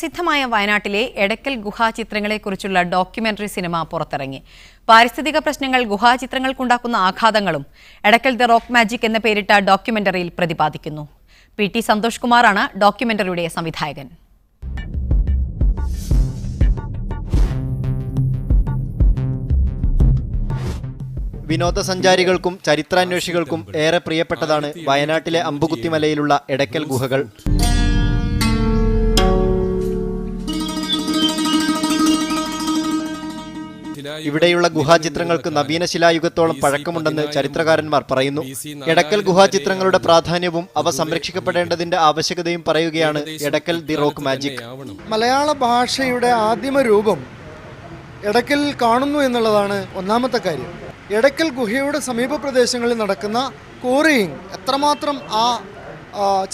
പ്രസിദ്ധമായ വയനാട്ടിലെ Edakkal ഗുഹാചിത്രങ്ങളെക്കുറിച്ചുള്ള documentary cinema പുറത്തിറങ്ങി. പാരിസ്ഥിതിക പ്രശ്നങ്ങൾ ഗുഹാചിത്രങ്ങൾക്കുണ്ടാക്കുന്ന ആഘാതങ്ങളും എടക്കൽ ദി റോക്ക് മാജിക് എന്ന പേരിട്ട ഡോക്യുമെന്ററിയിൽ പ്രതിപാദിക്കുന്നു. PT സന്തോഷ് കുമാറാണ് ഡോക്യുമെന്ററിയുടെ സംവിധായകൻ. വിനോദസഞ്ചാരികൾക്കും ചരിത്രാന്വേഷികൾക്കും ഏറെ പ്രിയപ്പെട്ടതാണ് വയനാട്ടിലെ അമ്പുകുത്തിമലയിലുള്ള എടക്കൽ ഗുഹകൾ. ഇവിടെയുള്ള ഗുഹാചിത്രങ്ങൾക്ക് നവീന ശിലായുഗത്തോളം പഴക്കമുണ്ടെന്ന് ചരിത്രകാരന്മാർ പറയുന്നു. എടക്കൽ ഗുഹാചിത്രങ്ങളുടെ പ്രാധാന്യവും അവ സംരക്ഷിക്കപ്പെടേണ്ടതിന്റെ ആവശ്യകതയും പറയുകയാണ് എടക്കൽ ദി റോക്ക് മാജിക്. മലയാള ഭാഷയുടെ ആദിമ രൂപം എടക്കൽ കാണുന്നു എന്നുള്ളതാണ് ഒന്നാമത്തെ കാര്യം. എടക്കൽ ഗുഹയുടെ സമീപ പ്രദേശങ്ങളിൽ നടക്കുന്ന കോറിയിങ് എത്രമാത്രം ആ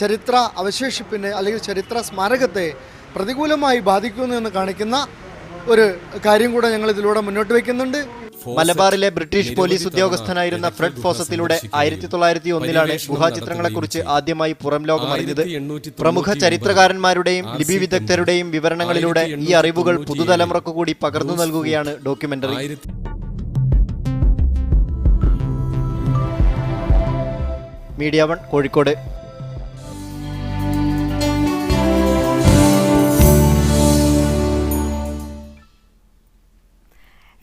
ചരിത്ര അവശേഷിപ്പിനെ അല്ലെങ്കിൽ ചരിത്ര സ്മാരകത്തെ പ്രതികൂലമായി ബാധിക്കുന്നു എന്ന് കാണിക്കുന്ന ഒരു കാര്യം കൂടെ ഞങ്ങൾ ഇതിലൂടെ മുന്നോട്ട് വയ്ക്കുന്നുണ്ട്. മലബാറിലെ ബ്രിട്ടീഷ് പോലീസ് ഉദ്യോഗസ്ഥനായിരുന്ന ഫ്രെഡ് ഫോസത്തിലൂടെ 1901 ഗുഹാചിത്രങ്ങളെക്കുറിച്ച് ആദ്യമായി പുറം ലോകം അറിഞ്ഞത്. പ്രമുഖ ചരിത്രകാരന്മാരുടെയും ലിപി വിദഗ്ധരുടെയും വിവരണങ്ങളിലൂടെ ഈ അറിവുകൾ പുതുതലമുറക്കു കൂടി പകർന്നു നൽകുകയാണ് documentary. Media 1 Kozhikode.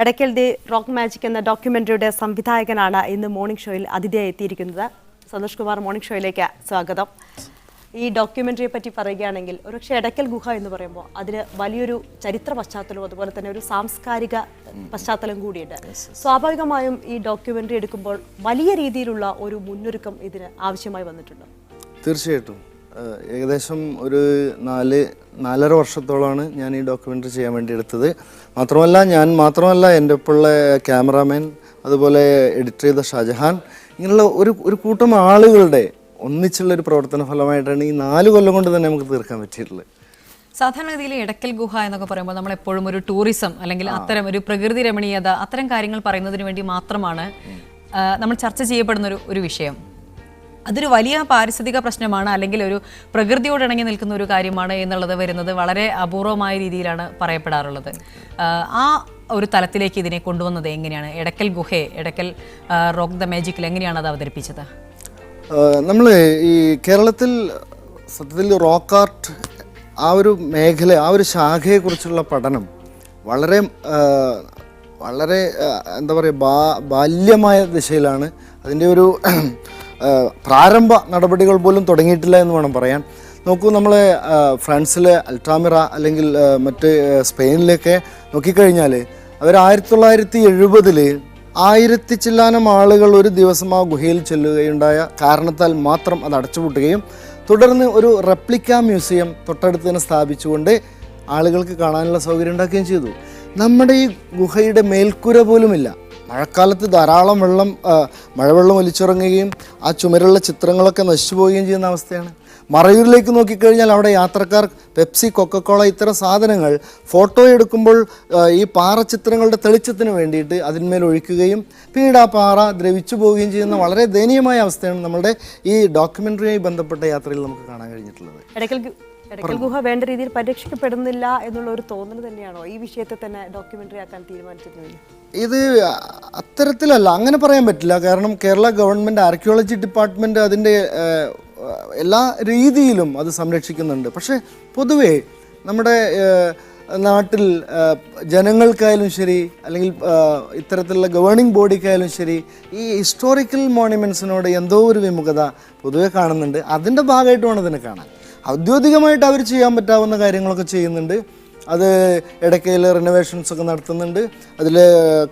Edakkal the rock magic എന്ന ഡോക്യുമെന്ററിയുടെ സംവിധായകനാണ് ഇന്ന് മോർണിംഗ് ഷോയിൽ അതിഥിയായി എത്തിയിരിക്കുന്നത്. സന്തോഷ് കുമാർ, മോർണിംഗ് ഷോയിലേക്ക് സ്വാഗതം. ഈ ഡോക്യുമെന്ററിയെ പറ്റി പറയുകയാണെങ്കിൽ ഒരുപക്ഷെ എടക്കൽ ഗുഹ എന്ന് പറയുമ്പോൾ അതിന് വലിയൊരു ചരിത്ര പശ്ചാത്തലവും അതുപോലെ തന്നെ ഒരു സാംസ്കാരിക പശ്ചാത്തലം കൂടിയുണ്ട്. സ്വാഭാവികമായും ഈ ഡോക്യുമെന്ററി എടുക്കുമ്പോൾ വലിയ രീതിയിലുള്ള ഒരു മുന്നൊരുക്കം ഇതിന് ആവശ്യമായി വന്നിട്ടുണ്ട്. തീർച്ചയായിട്ടും ഏകദേശം ഒരു 4.5 വർഷത്തോളമാണ് ഞാൻ ഈ ഡോക്യുമെൻ്ററി ചെയ്യാൻ വേണ്ടി എടുത്തത്. മാത്രമല്ല എൻ്റെ ഒപ്പമുള്ള ക്യാമറാമാൻ, അതുപോലെ എഡിറ്റ് ചെയ്ത ഷാജഹാൻ, ഇങ്ങനെയുള്ള ഒരു കൂട്ടം ആളുകളുടെ ഒന്നിച്ചുള്ളൊരു പ്രവർത്തന ഫലമായിട്ടാണ് ഈ 4 കൊല്ലം കൊണ്ട് തന്നെ നമുക്ക് തീർക്കാൻ പറ്റിയിട്ടുള്ളത്. സാധാരണഗതിയിൽ എടക്കൽ ഗുഹ എന്നൊക്കെ പറയുമ്പോൾ നമ്മൾ എപ്പോഴും ഒരു ടൂറിസം അല്ലെങ്കിൽ അത്തരം ഒരു പ്രകൃതി രമണീയത അത്തരം കാര്യങ്ങൾ പറയുന്നതിന് വേണ്ടി മാത്രമാണ് നമ്മൾ ചർച്ച ചെയ്യപ്പെടുന്ന ഒരു വിഷയം. അതൊരു വലിയ പാരിസ്ഥിതിക പ്രശ്നമാണ് അല്ലെങ്കിൽ ഒരു പ്രകൃതിയോടിണങ്ങി നിൽക്കുന്ന ഒരു കാര്യമാണ് എന്നുള്ളത് വരുന്നത് വളരെ അപൂർവമായ രീതിയിലാണ് പറയപ്പെടാറുള്ളത്. ആ ഒരു തലത്തിലേക്ക് ഇതിനെ കൊണ്ടുവന്നത് എങ്ങനെയാണ്? എടക്കൽ ഗുഹയെ എടക്കൽ റോക്ക് ദ മാജിക്കിൽ എങ്ങനെയാണ് അത് അവതരിപ്പിച്ചത്? നമ്മൾ ഈ കേരളത്തിൽ സത്യത്തിൽ റോക്ക് ആർട്ട് ആ ഒരു മേഖല, ആ ഒരു ശാഖയെക്കുറിച്ചുള്ള പഠനം വളരെ വളരെ എന്താ പറയുക ബാല്യമായ ദിശയിലാണ്. അതിൻ്റെ ഒരു പ്രാരംഭ നടപടികൾ പോലും തുടങ്ങിയിട്ടില്ല എന്ന് വേണം പറയാൻ. നോക്കൂ, നമ്മൾ ഫ്രാൻസിലെ അൽറ്റാമിറ അല്ലെങ്കിൽ മറ്റ് സ്പെയിനിലൊക്കെ നോക്കിക്കഴിഞ്ഞാൽ അവർ 1970 1000 ചില്ലാനം ആളുകൾ ഒരു ദിവസം ആ ഗുഹയിൽ ചെല്ലുകയുണ്ടായ കാരണത്താൽ മാത്രം അത് അടച്ചുപൂട്ടുകയും തുടർന്ന് ഒരു റെപ്ലിക്ക മ്യൂസിയം തൊട്ടടുത്ത് തന്നെ സ്ഥാപിച്ചുകൊണ്ട് ആളുകൾക്ക് കാണാനുള്ള സൗകര്യം ഉണ്ടാക്കുകയും ചെയ്തു. നമ്മുടെ ഈ ഗുഹയുടെ മേൽക്കൂര പോലുമില്ല. മഴക്കാലത്ത് ധാരാളം മഴവെള്ളം ഒലിച്ചിറങ്ങുകയും ആ ചുമരുള്ള ചിത്രങ്ങളൊക്കെ നശിച്ചു പോവുകയും ചെയ്യുന്ന അവസ്ഥയാണ്. മറയൂരിലേക്ക് നോക്കിക്കഴിഞ്ഞാൽ അവിടെ യാത്രക്കാർ പെപ്സി, കൊക്കക്കോള ഇത്തരം സാധനങ്ങൾ ഫോട്ടോ എടുക്കുമ്പോൾ ഈ പാറ ചിത്രങ്ങളുടെ തെളിച്ചത്തിന് വേണ്ടിയിട്ട് അതിന്മേൽ ഒഴിക്കുകയും പിന്നീട് ആ പാറ ദ്രവിച്ചു പോവുകയും ചെയ്യുന്ന വളരെ ദയനീയമായ അവസ്ഥയാണ് നമ്മുടെ ഈ ഡോക്യുമെൻ്ററിയുമായി ബന്ധപ്പെട്ട യാത്രയിൽ നമുക്ക് കാണാൻ കഴിഞ്ഞിട്ടുള്ളത്. എടക്കൽ ഗുഹ വേണ്ട രീതിയിൽ പരിരക്ഷിക്കപ്പെടുന്നില്ല എന്നുള്ള ഒരു തോന്നൽ തന്നെയാണോ ഈ വിഷയത്തെ തന്നെ ഡോക്യുമെന്ററി ആക്കാൻ തീരുമാനിച്ചിരുന്നത്? ഇത് അത്തരത്തിലല്ല, അങ്ങനെ പറയാൻ പറ്റില്ല. കാരണം കേരള ഗവൺമെൻറ് ആർക്കിയോളജി ഡിപ്പാർട്ട്മെൻറ്റ് അതിൻ്റെ എല്ലാ രീതിയിലും അത് സംരക്ഷിക്കുന്നുണ്ട്. പക്ഷേ പൊതുവേ നമ്മുടെ നാട്ടിൽ ജനങ്ങൾക്കായാലും ശരി അല്ലെങ്കിൽ ഇത്തരത്തിലുള്ള ഗവേണിംഗ് ബോഡിക്കായാലും ശരി ഈ ഹിസ്റ്റോറിക്കൽ മോണ്യുമെൻറ്റ്സിനോട് എന്തോ ഒരു വിമുഖത പൊതുവെ കാണുന്നുണ്ട്. അതിൻ്റെ ഭാഗമായിട്ട് വേണം ഇതിനെ കാണാൻ. ഔദ്യോഗികമായിട്ട് അവർ ചെയ്യാൻ പറ്റാവുന്ന കാര്യങ്ങളൊക്കെ ചെയ്യുന്നുണ്ട്. അത് ഇടയ്ക്കയിൽ റിനോവേഷൻസൊക്കെ നടത്തുന്നുണ്ട്, അതിൽ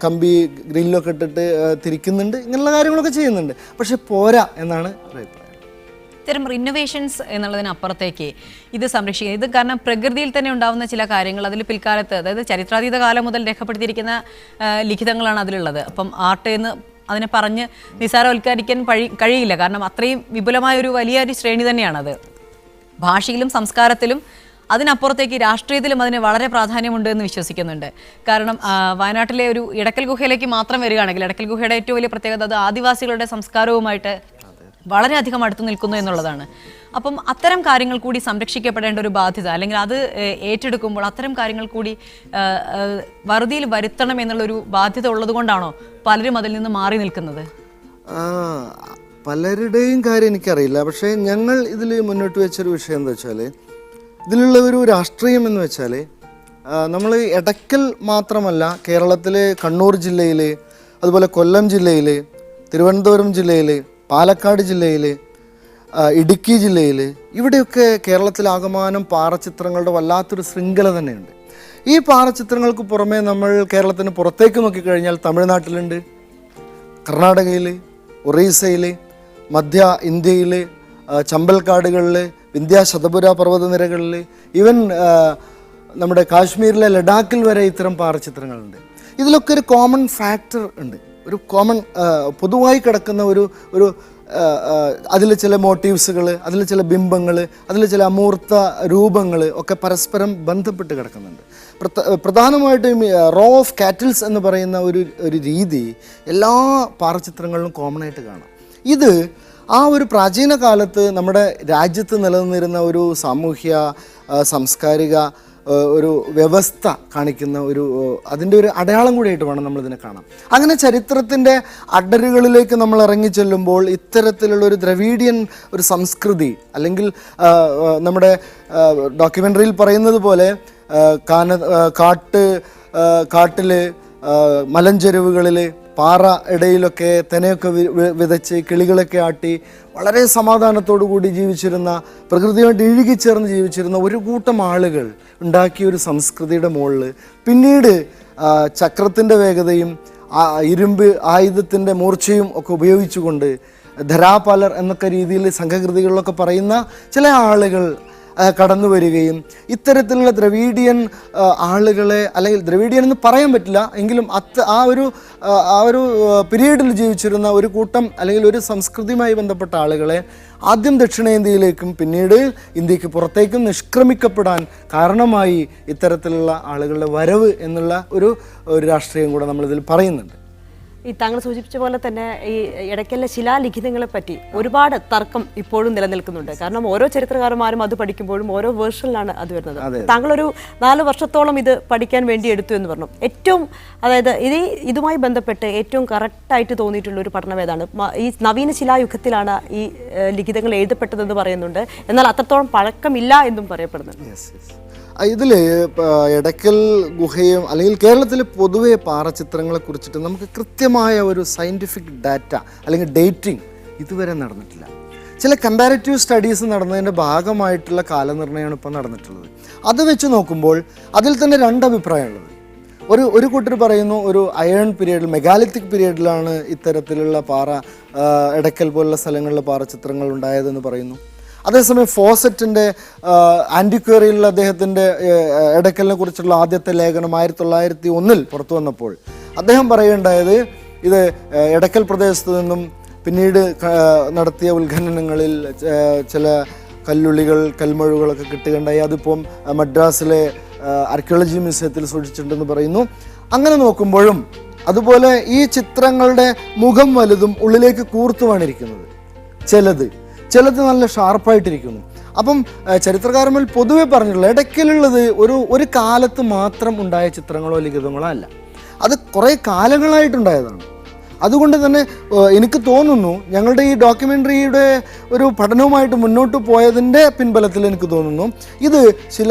കമ്പി ഗ്രില്ലൊക്കെ ഇട്ടിട്ട് തിരിക്കുന്നുണ്ട്, ഇങ്ങനെയുള്ള കാര്യങ്ങളൊക്കെ ചെയ്യുന്നുണ്ട്. പക്ഷെ പോരാ എന്നാണ് അഭിപ്രായം. ഇത്തരം റിനോവേഷൻസ് എന്നുള്ളതിനപ്പുറത്തേക്ക് ഇത് സംരക്ഷിക്കുക, ഇത് കാരണം പ്രകൃതിയിൽ തന്നെ ഉണ്ടാകുന്ന ചില കാര്യങ്ങൾ അതിൽ പിൽക്കാലത്ത്, അതായത് ചരിത്രാതീത കാലം മുതൽ രേഖപ്പെടുത്തിയിരിക്കുന്ന ലിഖിതങ്ങളാണ് അതിലുള്ളത്. അപ്പം ആർട്ട് എന്ന് അതിനെ പറഞ്ഞ് നിസ്സാരവൽക്കരിക്കാൻ കഴിയില്ല. കാരണം അത്രയും വിപുലമായ ഒരു വലിയൊരു ശ്രേണി തന്നെയാണത്. ഭാഷയിലും സംസ്കാരത്തിലും അതിനപ്പുറത്തേക്ക് രാഷ്ട്രീയത്തിലും അതിന് വളരെ പ്രാധാന്യമുണ്ട് എന്ന് വിശ്വസിക്കുന്നുണ്ട്. കാരണം വയനാട്ടിലെ ഒരു എടക്കൽ ഗുഹയിലേക്ക് മാത്രം വരികയാണെങ്കിൽ എടക്കൽ ഗുഹയുടെ ഏറ്റവും വലിയ പ്രത്യേകത അത് ആദിവാസികളുടെ സംസ്കാരവുമായിട്ട് വളരെയധികം അടുത്ത് നിൽക്കുന്നു എന്നുള്ളതാണ്. അപ്പം അത്തരം കാര്യങ്ങൾ കൂടി സംരക്ഷിക്കപ്പെടേണ്ട ഒരു ബാധ്യത, അല്ലെങ്കിൽ അത് ഏറ്റെടുക്കുമ്പോൾ അത്തരം കാര്യങ്ങൾ കൂടി വറുതിയിൽ വരുത്തണം എന്നുള്ളൊരു ബാധ്യത ഉള്ളതുകൊണ്ടാണോ പലരും അതിൽ നിന്ന് മാറി നിൽക്കുന്നത്? പലരുടെയും കാര്യം എനിക്കറിയില്ല. പക്ഷേ ഞങ്ങൾ ഇതിൽ മുന്നോട്ട് വെച്ചൊരു വിഷയം എന്താ വെച്ചാൽ, ഇതിലുള്ള ഒരു രാഷ്ട്രീയം എന്ന് വെച്ചാൽ, നമ്മൾ എടക്കൽ മാത്രമല്ല, കേരളത്തിലെ കണ്ണൂർ ജില്ലയിൽ, അതുപോലെ കൊല്ലം ജില്ലയിൽ, തിരുവനന്തപുരം ജില്ലയിൽ, പാലക്കാട് ജില്ലയിൽ, ഇടുക്കി ജില്ലയിൽ, ഇവിടെയൊക്കെ കേരളത്തിലാകമാനം പാറച്ചിത്രങ്ങളുടെ വല്ലാത്തൊരു ശൃംഖല തന്നെയുണ്ട്. ഈ പാറച്ചിത്രങ്ങൾക്ക് പുറമെ നമ്മൾ കേരളത്തിന് പുറത്തേക്ക് നോക്കിക്കഴിഞ്ഞാൽ തമിഴ്നാട്ടിലുണ്ട്, കർണാടകയിൽ, ഒറീസയിൽ, മധ്യ ഇന്ത്യയിൽ, ചമ്പൽക്കാടുകളിൽ, വിന്ധ്യാശതപുര പർവ്വതനിരകളിൽ, ഈവൻ നമ്മുടെ കാശ്മീരിലെ ലഡാക്കിൽ വരെ ഇത്തരം പാറച്ചിത്രങ്ങളുണ്ട്. ഇതിലൊക്കെ ഒരു കോമൺ ഫാക്ടർ ഉണ്ട്, ഒരു കോമൺ പൊതുവായി കിടക്കുന്ന ഒരു അതിൽ ചില മോട്ടീവ്സുകൾ, അതിൽ ചില ബിംബങ്ങൾ, അതിൽ ചില അമൂർത്ത രൂപങ്ങൾ ഒക്കെ പരസ്പരം ബന്ധപ്പെട്ട് കിടക്കുന്നുണ്ട്. പ്രധാനമായിട്ടും റോ ഓഫ് കാറ്റിൽസ് എന്ന് പറയുന്ന ഒരു രീതി എല്ലാ പാറച്ചിത്രങ്ങളിലും കോമൺ ആയിട്ട് കാണാം. ഇത് ആ ഒരു പ്രാചീന കാലത്ത് നമ്മുടെ രാജ്യത്ത് നിലനിന്നിരുന്ന ഒരു സാമൂഹ്യ സാംസ്കാരിക ഒരു വ്യവസ്ഥ കാണിക്കുന്ന അതിൻ്റെ ഒരു അടയാളം കൂടിയായിട്ട് വേണം നമ്മളിതിനെ കാണാം. അങ്ങനെ ചരിത്രത്തിൻ്റെ അഡറുകളിലേക്ക് നമ്മൾ ഇറങ്ങിച്ചെല്ലുമ്പോൾ ഇത്തരത്തിലുള്ള ഒരു ദ്രവീഡിയൻ ഒരു സംസ്കൃതി, അല്ലെങ്കിൽ നമ്മുടെ ഡോക്യുമെൻ്ററിയിൽ പറയുന്നത് പോലെ കാട്ടിൽ മലഞ്ചെരുവുകളിൽ പാറ ഇടയിലൊക്കെ തെനയൊക്കെ വിതച്ച് കിളികളൊക്കെ ആട്ടി വളരെ സമാധാനത്തോടു കൂടി ജീവിച്ചിരുന്ന, പ്രകൃതിയുമായിട്ട് ഇഴുകിച്ചേർന്ന് ജീവിച്ചിരുന്ന ഒരു കൂട്ടം ആളുകൾ ഉണ്ടാക്കിയ ഒരു സംസ്കൃതിയുടെ മുകളിൽ പിന്നീട് ചക്രത്തിൻ്റെ വേഗതയും ഇരുമ്പ് ആയുധത്തിൻ്റെ മൂർച്ചയും ഒക്കെ ഉപയോഗിച്ചുകൊണ്ട് ധരാപാലർ എന്നൊക്കെ രീതിയിൽ സംഘകൃതികളിലൊക്കെ പറയുന്ന ചില ആളുകൾ കടന്നു വരികയും ഇത്തരത്തിലുള്ള ദ്രവീഡിയൻ ആളുകളെ, അല്ലെങ്കിൽ ദ്രവീഡിയൻ എന്ന് പറയാൻ പറ്റില്ല എങ്കിലും ആ ഒരു പീരീഡിൽ ജീവിച്ചിരുന്ന ഒരു കൂട്ടം, അല്ലെങ്കിൽ ഒരു സംസ്കൃതിയുമായി ബന്ധപ്പെട്ട ആളുകളെ ആദ്യം ദക്ഷിണേന്ത്യയിലേക്കും പിന്നീട് ഇന്ത്യക്ക് പുറത്തേക്കും നിഷ്ക്രമിക്കപ്പെടാൻ കാരണമായി ഇത്തരത്തിലുള്ള ആളുകളുടെ വരവ് എന്നുള്ള ഒരു രാഷ്ട്രീയം കൂടെ നമ്മളിതിൽ പറയുന്നുണ്ട്. ഈ താങ്കൾ സൂചിപ്പിച്ച പോലെ തന്നെ ഈ ഇടയ്ക്കലിലെ ശിലാലിഖിതങ്ങളെ പറ്റി ഒരുപാട് തർക്കം ഇപ്പോഴും നിലനിൽക്കുന്നുണ്ട്. കാരണം ഓരോ ചരിത്രകാരന്മാരും അത് പഠിക്കുമ്പോഴും ഓരോ വേർഷനിലാണ് അത് വരുന്നത്. താങ്കളൊരു 4 വർഷത്തോളം ഇത് പഠിക്കാൻ വേണ്ടി എടുത്തു എന്ന് പറഞ്ഞു. ഏറ്റവും, അതായത് ഇതുമായി ബന്ധപ്പെട്ട് ഏറ്റവും കറക്റ്റായിട്ട് തോന്നിയിട്ടുള്ള ഒരു പഠനം ഏതാണ്? ഈ നവീന ശിലായുഗത്തിലാണ് ഈ ലിഖിതങ്ങൾ എഴുതപ്പെട്ടതെന്ന് പറയുന്നുണ്ട്, എന്നാൽ അത്രത്തോളം പഴക്കമില്ല എന്നും പറയപ്പെടുന്നുണ്ട്. ഇതിൽ എടക്കൽ ഗുഹയും അല്ലെങ്കിൽ കേരളത്തിൽ പൊതുവെ പാറച്ചിത്രങ്ങളെ കുറിച്ചിട്ട് നമുക്ക് കൃത്യമായ ഒരു സയൻറ്റിഫിക് ഡാറ്റ അല്ലെങ്കിൽ ഡേറ്റിംഗ് ഇതുവരെ നടന്നിട്ടില്ല. ചില കമ്പാരിറ്റീവ് സ്റ്റഡീസ് നടന്നതിൻ്റെ ഭാഗമായിട്ടുള്ള കാലനിർണ്ണയമാണ് ഇപ്പോൾ നടന്നിട്ടുള്ളത്. അത് വെച്ച് നോക്കുമ്പോൾ അതിൽ തന്നെ 2 അഭിപ്രായമുള്ളത്. ഒരു കൂട്ടർ പറയുന്നു ഒരു അയൺ പീരീഡിൽ, മെഗാലിത്തിക് പീരീഡിലാണ് ഇത്തരത്തിലുള്ള എടക്കൽ പോലുള്ള സ്ഥലങ്ങളിലെ പാറച്ചിത്രങ്ങൾ ഉണ്ടായതെന്ന് പറയുന്നു. അതേസമയം ഫോസറ്റിൻ്റെ ആൻറ്റിക്വറിയിലുള്ള അദ്ദേഹത്തിൻ്റെ എടക്കലിനെ കുറിച്ചുള്ള ആദ്യത്തെ ലേഖനം 1901 പുറത്തു വന്നപ്പോൾ അദ്ദേഹം പറയുകയുണ്ടായത്, ഇത് എടക്കൽ പ്രദേശത്ത് നിന്നും പിന്നീട് നടത്തിയ ഉത്ഖനനങ്ങളിൽ ചില കൽമഴുകളൊക്കെ കിട്ടുകയുണ്ടായി. അതിപ്പം മദ്രാസിലെ ആർക്കിയോളജി മ്യൂസിയത്തിൽ സൂക്ഷിച്ചിട്ടുണ്ടെന്ന് പറയുന്നു. അങ്ങനെ നോക്കുമ്പോഴും അതുപോലെ ഈ ചിത്രങ്ങളുടെ മുഖം വലുതും ഉള്ളിലേക്ക് കൂർത്തുവാണിരിക്കുന്നത്, ചിലത് നല്ല ഷാർപ്പായിട്ടിരിക്കുന്നു. അപ്പം ചരിത്രകാരന്മാർ പൊതുവെ പറഞ്ഞിട്ടുള്ള ഇടയ്ക്കലുള്ളത് ഒരു കാലത്ത് മാത്രം ഉണ്ടായ ചിത്രങ്ങളോ ലിഖിതങ്ങളോ അല്ല, അത് കുറേ കാലങ്ങളായിട്ടുണ്ടായതാണ്. അതുകൊണ്ട് തന്നെ എനിക്ക് തോന്നുന്നു ഞങ്ങളുടെ ഈ ഡോക്യുമെൻ്ററിയുടെ ഒരു പഠനവുമായിട്ട് മുന്നോട്ട് പോയതിൻ്റെ പിൻബലത്തിൽ എനിക്ക് തോന്നുന്നു ഇത്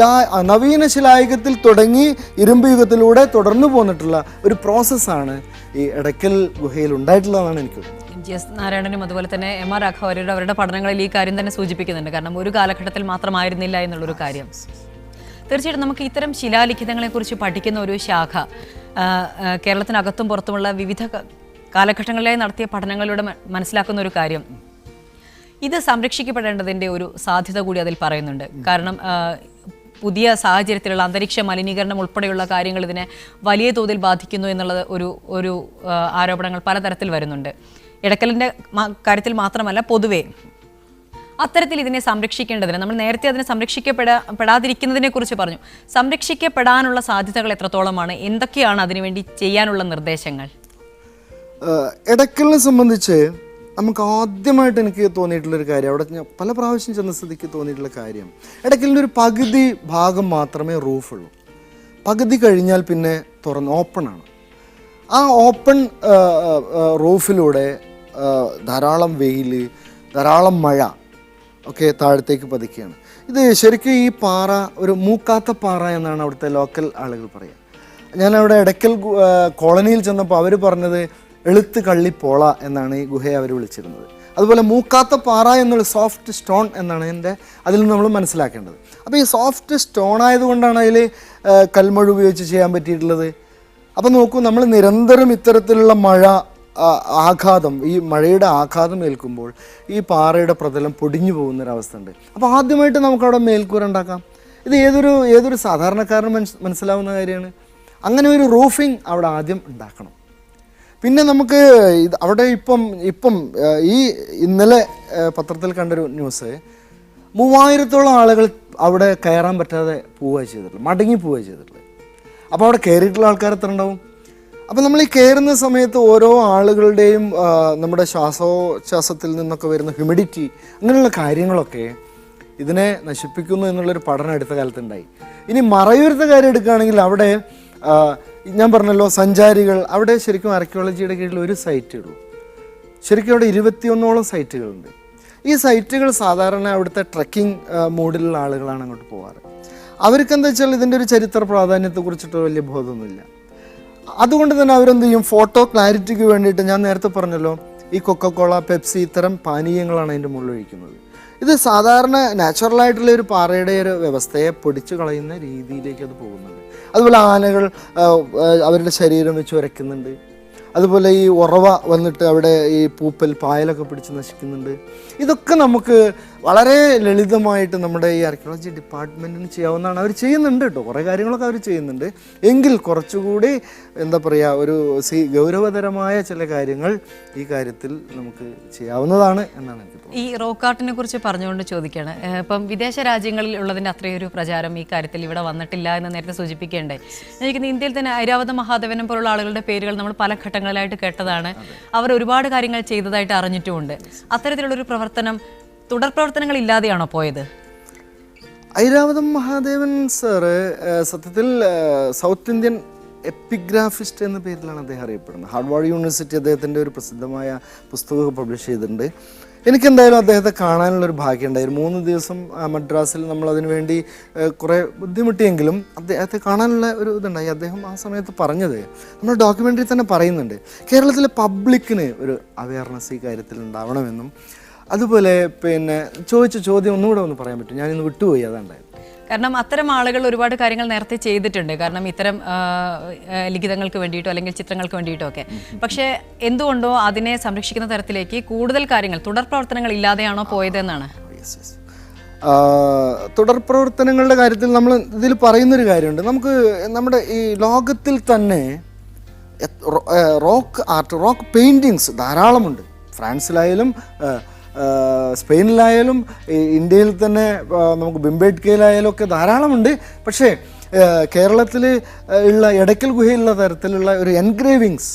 നവീന ശിലായുഗത്തിൽ തുടങ്ങി ഇരുമ്പ് യുഗത്തിലൂടെ തുടർന്നു പോന്നിട്ടുള്ള ഒരു പ്രോസസ്സാണ് ഈ എടക്കൽ ഗുഹയിൽ ഉണ്ടായിട്ടുള്ളതാണ് എനിക്ക് തോന്നുന്നത്. GS നാരായണനും അതുപോലെ തന്നെ MR രാഘവരും അവരുടെ പഠനങ്ങളിൽ ഈ കാര്യം തന്നെ സൂചിപ്പിക്കുന്നുണ്ട്. കാരണം ഒരു കാലഘട്ടത്തിൽ മാത്രമായിരുന്നില്ല എന്നുള്ളൊരു കാര്യം. തീർച്ചയായിട്ടും നമുക്ക് ഇത്തരം ശിലാലിഖിതങ്ങളെക്കുറിച്ച് പഠിക്കുന്ന ഒരു ശാഖ കേരളത്തിനകത്തും പുറത്തുമുള്ള വിവിധ കാലഘട്ടങ്ങളിലായി നടത്തിയ പഠനങ്ങളിലൂടെ മനസ്സിലാക്കുന്ന ഒരു കാര്യം, ഇത് സംരക്ഷിക്കപ്പെടേണ്ടതിൻ്റെ ഒരു സാധ്യത കൂടി അതിൽ പറയുന്നുണ്ട്. കാരണം പുതിയ സാഹചര്യത്തിലുള്ള അന്തരീക്ഷ മലിനീകരണം ഉൾപ്പെടെയുള്ള കാര്യങ്ങൾ ഇതിനെ വലിയ തോതിൽ ബാധിക്കുന്നു എന്നുള്ളത് ഒരു ആരോപണങ്ങൾ പലതരത്തിൽ വരുന്നുണ്ട്. എടക്കലിൻ്റെ കാര്യത്തിൽ മാത്രമല്ല, പൊതുവേ അത്തരത്തിൽ ഇതിനെ സംരക്ഷിക്കേണ്ടതിന് നമ്മൾ നേരത്തെ അതിനെ സംരക്ഷിക്കപ്പെടാതിരിക്കുന്നതിനെ കുറിച്ച് പറഞ്ഞു. സംരക്ഷിക്കപ്പെടാനുള്ള സാധ്യതകൾ എത്രത്തോളമാണ്? എന്തൊക്കെയാണ് അതിനുവേണ്ടി ചെയ്യാനുള്ള നിർദ്ദേശങ്ങൾ? എടക്കലിനെ സംബന്ധിച്ച് നമുക്ക് ആദ്യമായിട്ട് എനിക്ക് തോന്നിയിട്ടുള്ളൊരു കാര്യം, അവിടെ ഞാൻ പല പ്രാവശ്യം ചെന്ന സ്ഥിതിക്ക് തോന്നിയിട്ടുള്ള കാര്യം, എടക്കലിൻ്റെ ഒരു പകുതി ഭാഗം മാത്രമേ റൂഫുള്ളൂ. പകുതി കഴിഞ്ഞാൽ പിന്നെ ഓപ്പണാണ്. ആ ഓപ്പൺ റൂഫിലൂടെ ധാരാളം വെയിൽ, ധാരാളം മഴ ഒക്കെ താഴത്തേക്ക് പതിക്കുകയാണ്. ഇത് ശരിക്കും ഈ പാറ ഒരു മൂക്കാത്ത പാറ എന്നാണ് അവിടുത്തെ ലോക്കൽ ആളുകൾ പറയുക. ഞാനവിടെ എടക്കൽ കോളനിയിൽ ചെന്നപ്പോൾ അവർ പറഞ്ഞത് എളുത്ത് കള്ളിപ്പോള എന്നാണ് ഈ ഗുഹയെ അവർ വിളിച്ചിരുന്നത്. അതുപോലെ മൂക്കാത്ത പാറ എന്നുള്ള സോഫ്റ്റ് സ്റ്റോൺ എന്നാണ് അതിൽ നിന്ന് നമ്മൾ മനസ്സിലാക്കേണ്ടത്. അപ്പോൾ ഈ സോഫ്റ്റ് സ്റ്റോൺ ആയതുകൊണ്ടാണ് അതിൽ കൽമഴ ഉപയോഗിച്ച് ചെയ്യാൻ പറ്റിയിട്ടുള്ളത്. അപ്പോൾ നോക്കൂ, നമ്മൾ നിരന്തരം ഇത്തരത്തിലുള്ള ആഘാതം, ഈ മഴയുടെ ആഘാതം ഏൽക്കുമ്പോൾ ഈ പാറയുടെ പ്രതലം പൊടിഞ്ഞു പോകുന്നൊരവസ്ഥ ഉണ്ട്. അപ്പോൾ ആദ്യമായിട്ട് നമുക്കവിടെ മേൽക്കൂര ഉണ്ടാക്കാം. ഇത് ഏതൊരു സാധാരണക്കാരന് മനസ്സിലാവുന്ന കാര്യമാണ്. അങ്ങനെ ഒരു റൂഫിംഗ് അവിടെ ആദ്യം ഉണ്ടാക്കണം. പിന്നെ നമുക്ക് അവിടെ ഇപ്പം ഈ ഇന്നലെ പത്രത്തിൽ കണ്ടൊരു ന്യൂസ്, 3000-ഓളം ആളുകൾ അവിടെ കയറാൻ പറ്റാതെ പോവുക ചെയ്തിട്ടുള്ളത്, മടങ്ങി പോവുക ചെയ്തിട്ടുള്ളത്. അപ്പോൾ അവിടെ കയറിയിട്ടുള്ള ആൾക്കാർ എത്ര ഉണ്ടാവും? അപ്പോൾ നമ്മൾ ഈ കയറുന്ന സമയത്ത് ഓരോ ആളുകളുടെയും നമ്മുടെ ശ്വാസോച്ഛ്വാസത്തിൽ നിന്നൊക്കെ വരുന്ന ഹ്യൂമിഡിറ്റി, അങ്ങനെയുള്ള കാര്യങ്ങളൊക്കെ ഇതിനെ നശിപ്പിക്കുന്നു എന്നുള്ളൊരു പഠനം അടുത്ത കാലത്തുണ്ടായി. ഇനി മറയൂരത്തെ കാര്യം എടുക്കുകയാണെങ്കിൽ അവിടെ ഞാൻ പറഞ്ഞല്ലോ സഞ്ചാരികൾ, അവിടെ ശരിക്കും ആർക്കിയോളജിയുടെ കീഴിൽ ഒരു സൈറ്റേ ഉള്ളൂ. ശരിക്കും അവിടെ 21ഓളം സൈറ്റുകളുണ്ട്. ഈ സൈറ്റുകൾ സാധാരണ അവിടുത്തെ ട്രക്കിംഗ് മൂഡിലുള്ള ആളുകളാണ് അങ്ങോട്ട് പോകാറ്. അവർക്കെന്താ വെച്ചാൽ ഇതിൻ്റെ ഒരു ചരിത്ര പ്രാധാന്യത്തെക്കുറിച്ചിട്ട് വലിയ ബോധമൊന്നുമില്ല. അതുകൊണ്ട് തന്നെ അവരെന്ത് ചെയ്യും, ഫോട്ടോ ക്ലാരിറ്റിക്ക് വേണ്ടിയിട്ട്, ഞാൻ നേരത്തെ പറഞ്ഞല്ലോ, ഈ കൊക്കക്കോള, പെപ്സി ഇത്തരം പാനീയങ്ങളാണ് അതിൻ്റെ മുകളിൽ ഒഴിക്കുന്നത്. ഇത് സാധാരണ നാച്ചുറലായിട്ടുള്ള ഒരു പാറയുടെ ഒരു വ്യവസ്ഥയെ പൊടിച്ചു കളയുന്ന രീതിയിലേക്ക് അത് പോകുന്നുണ്ട്. അതുപോലെ ആനകൾ അവരുടെ ശരീരം വെച്ച് ഉരയ്ക്കുന്നുണ്ട്. അതുപോലെ ഈ ഉറവ വന്നിട്ട് അവിടെ ഈ പൂപ്പൽ, പായലൊക്കെ പിടിച്ച് നശിക്കുന്നുണ്ട്. ഇതൊക്കെ നമുക്ക് വളരെ ലളിതമായിട്ട് നമ്മുടെ ഈ ആർക്കിയോളജി ഡിപ്പാർട്ട്മെൻറ്റിന് ചെയ്യാവുന്നതാണ്. അവർ ചെയ്യുന്നുണ്ട് കേട്ടോ, കുറേ കാര്യങ്ങളൊക്കെ അവർ ചെയ്യുന്നുണ്ട്. എങ്കിൽ കുറച്ചുകൂടി എന്താ പറയുക, ഒരു ഗൗരവതരമായ ചില കാര്യങ്ങൾ ഈ കാര്യത്തിൽ നമുക്ക് ചെയ്യാവുന്നതാണ് എന്നാണ് എനിക്ക് തോന്നുന്നത്. ഈ റോക്ക് ആർട്ടിനെ കുറിച്ച് പറഞ്ഞുകൊണ്ട് ചോദിക്കുകയാണ്, ഇപ്പം വിദേശ രാജ്യങ്ങളിൽ ഉള്ളതിൻ്റെ അത്രയൊരു പ്രചാരം ഈ കാര്യത്തിൽ ഇവിടെ വന്നിട്ടില്ല എന്ന് നേരത്തെ സൂചിപ്പിക്കേണ്ടേ. എനിക്ക് ഇന്ത്യയിൽ തന്നെ ഐരാവത മഹാദേവനം പോലുള്ള ആളുകളുടെ പേരുകൾ നമ്മൾ പല ഘട്ടങ്ങളിലായിട്ട് കേട്ടതാണ്. അവർ ഒരുപാട് കാര്യങ്ങൾ ചെയ്തതായിട്ട് അറിഞ്ഞിട്ടുമുണ്ട്. അത്തരത്തിലുള്ളൊരു പ്രവർത്തനം, തുടർ പ്രവർത്തനങ്ങൾ ഇല്ലാതെയാണോ പോയത്? ഐരാവതം മഹാദേവൻ സാറ് സത്യത്തിൽ സൗത്ത് ഇന്ത്യൻ എപ്പിഗ്രാഫിസ്റ്റ് എന്ന പേരിലാണ് അദ്ദേഹം അറിയപ്പെടുന്നത്. ഹാർവാർഡ് യൂണിവേഴ്സിറ്റി അദ്ദേഹത്തിൻ്റെ ഒരു പ്രസിദ്ധമായ പുസ്തകമൊക്കെ പബ്ലിഷ് ചെയ്തിട്ടുണ്ട്. എനിക്കെന്തായാലും അദ്ദേഹത്തെ കാണാനുള്ളൊരു ഭാഗ്യം ഉണ്ടായിരുന്നു. 3 ദിവസം മദ്രാസിൽ നമ്മൾ അതിനു വേണ്ടി കുറേ ബുദ്ധിമുട്ടിയെങ്കിലും അദ്ദേഹത്തെ കാണാനുള്ള ഒരു ഇതുണ്ടായി. അദ്ദേഹം ആ സമയത്ത് പറഞ്ഞത്, നമ്മൾ ഡോക്യുമെൻ്ററി തന്നെ പറയുന്നുണ്ട്, കേരളത്തിലെ പബ്ലിക്കിന് ഒരു അവയർനെസ് ഈ കാര്യത്തിൽ ഉണ്ടാവണമെന്നും, അതുപോലെ പിന്നെ ചോദിച്ച ചോദ്യം ഒന്നുകൂടെ ഒന്ന് പറയാൻ പറ്റും, ഞാനിന്ന് വിട്ടുപോയി, അതുണ്ടായത്. കാരണം അത്തരം ആളുകൾ ഒരുപാട് കാര്യങ്ങൾ നേരത്തെ ചെയ്തിട്ടുണ്ട്. കാരണം ഇത്തരം ലിഖിതങ്ങൾക്ക് വേണ്ടിയിട്ടോ അല്ലെങ്കിൽ ചിത്രങ്ങൾക്ക് വേണ്ടിയിട്ടോ ഒക്കെ. പക്ഷേ എന്തുകൊണ്ടോ അതിനെ സംരക്ഷിക്കുന്ന തരത്തിലേക്ക് കൂടുതൽ കാര്യങ്ങൾ, തുടർ പ്രവർത്തനങ്ങൾ ഇല്ലാതെയാണോ പോയതെന്നാണ്. തുടർ പ്രവർത്തനങ്ങളുടെ കാര്യത്തിൽ നമ്മൾ ഇതിൽ പറയുന്നൊരു കാര്യമുണ്ട്. നമുക്ക് നമ്മുടെ ഈ ലോകത്തിൽ തന്നെ റോക്ക് ആർട്ട്, റോക്ക് പെയിൻറ്റിങ്സ് ധാരാളമുണ്ട്. ഫ്രാൻസിലായാലും സ്പെയിനിലായാലും ഇന്ത്യയിൽ തന്നെ നമുക്ക് ബിംബേഡ്കയിലായാലും ഒക്കെ ധാരാളമുണ്ട്. പക്ഷേ കേരളത്തിൽ ഉള്ള എടക്കൽ ഗുഹയിലുള്ള തരത്തിലുള്ള ഒരു എൻഗ്രേവിങ്സ്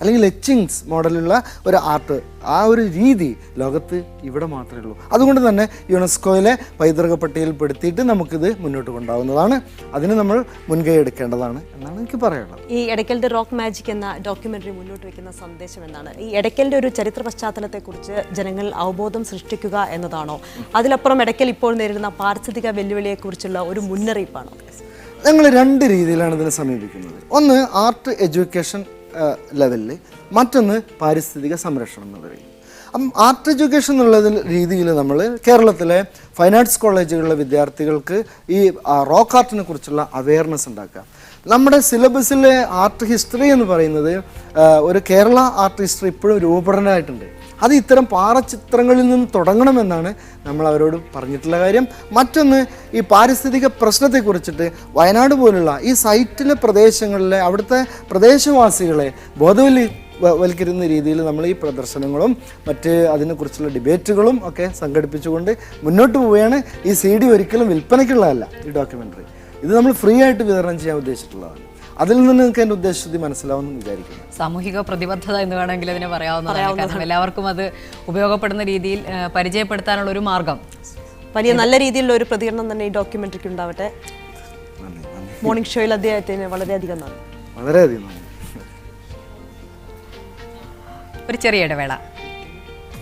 അല്ലെങ്കിൽ എച്ചിങ്സ് മോഡലുള്ള ഒരു ആർട്ട്, ആ ഒരു രീതി ലോകത്ത് ഇവിടെ മാത്രമേ ഉള്ളൂ. അതുകൊണ്ട് തന്നെ യുനെസ്കോയിലെ പൈതൃക പട്ടികയിൽപ്പെടുത്തിയിട്ട് നമുക്കിത് മുന്നോട്ട് കൊണ്ടുപോകുന്നതാണ്. അതിന് നമ്മൾ മുൻകൈ എടുക്കേണ്ടതാണ് എന്നാണ് എനിക്ക് പറയാനുള്ളത്. ഈ എടക്കലിൻ്റെ റോക്ക് മാജിക് എന്ന ഡോക്യുമെൻ്ററി മുന്നോട്ട് വയ്ക്കുന്ന സന്ദേശം എന്താണ്? ഈ എടക്കലിൻ്റെ ഒരു ചരിത്ര പശ്ചാത്തലത്തെക്കുറിച്ച് ജനങ്ങളിൽ അവബോധം സൃഷ്ടിക്കുക എന്നതാണോ? അതിലപ്പുറം എടക്കൽ ഇപ്പോൾ നേരിടുന്ന പാരിസ്ഥിതിക വെല്ലുവിളിയെക്കുറിച്ചുള്ള ഒരു മുന്നറിയിപ്പാണോ? ഞങ്ങൾ 2 രീതിയിലാണ് ഇതിനെ സമീപിക്കുന്നത്. ഒന്ന് ആർട്ട് എഡ്യൂക്കേഷൻ ലെവലിൽ, മറ്റൊന്ന് പാരിസ്ഥിതിക സംരക്ഷണം എന്നുള്ള രീതിയിൽ. അപ്പം ആർട്ട് എഡ്യൂക്കേഷൻ എന്നുള്ള രീതിയിൽ നമ്മൾ കേരളത്തിലെ ഫൈൻ ആർട്സ് കോളേജുകളിലെ വിദ്യാർത്ഥികൾക്ക് ഈ റോക്ക് ആർട്ടിനെ കുറിച്ചുള്ള അവയർനെസ് ഉണ്ടാക്കുക. നമ്മുടെ സിലബസിലെ ആർട്ട് ഹിസ്റ്ററി എന്ന് പറയുന്നത് ഒരു കേരള ആർട്ട് ഹിസ്റ്ററി ഇപ്പോഴും രൂപപ്പെടാനായിട്ടുണ്ട്. അത് ഇത്തരം പാറച്ചിത്രങ്ങളിൽ നിന്ന് തുടങ്ങണമെന്നാണ് നമ്മൾ അവരോട് പറഞ്ഞിട്ടുള്ള കാര്യം. മറ്റൊന്ന് ഈ പാരിസ്ഥിതിക പ്രശ്നത്തെക്കുറിച്ചിട്ട് വയനാട് പോലുള്ള ഈ സൈറ്റിലെ പ്രദേശങ്ങളിലെ അവിടുത്തെ പ്രദേശവാസികളെ ബോധവൽക്കരിക്കുന്ന രീതിയിൽ നമ്മൾ ഈ പ്രദർശനങ്ങളും മറ്റ് അതിനെക്കുറിച്ചുള്ള ഡിബേറ്റുകളും ഒക്കെ സംഘടിപ്പിച്ചുകൊണ്ട് മുന്നോട്ട് പോവുകയാണ്. ഈ CD ഒരിക്കലും വിൽപ്പനയ്ക്കുള്ളതല്ല. ഈ ഡോക്യുമെൻ്ററി ഇത് നമ്മൾ ഫ്രീ ആയിട്ട് വിതരണം ചെയ്യാൻ ഉദ്ദേശിച്ചിട്ടുള്ളതാണ്. അതിൽ നിന്ന് നിങ്ങൾക്ക് എൻ്റെ ഉദ്ദേശശുദ്ധി മനസ്സിലാവുമെന്ന് വിചാരിക്കുന്നു. സാമൂഹിക പ്രതിബദ്ധത എന്ന് വേണമെങ്കിൽ അതിനെ പറയാവുന്നതാണ്. കാരണം എല്ലാവർക്കും അത് ഉപയോഗപ്പെടുന്ന രീതിയിൽ പരിചയപ്പെടുത്താനുള്ള ഒരു മാർഗം. വലിയ നല്ല രീതിയിലുള്ള ഒരു പ്രതികരണം തന്നെ ഈ ഡോക്യുമെന്ററിക്ക് ഉണ്ടാവട്ടെ. മോർണിംഗ് ഷോയിൽ അദ്ദേഹത്തിന് വളരെയധികം നന്ദി. വളരെയധികം നന്ദി. ഒരു ചെറിയ ഇടവേള.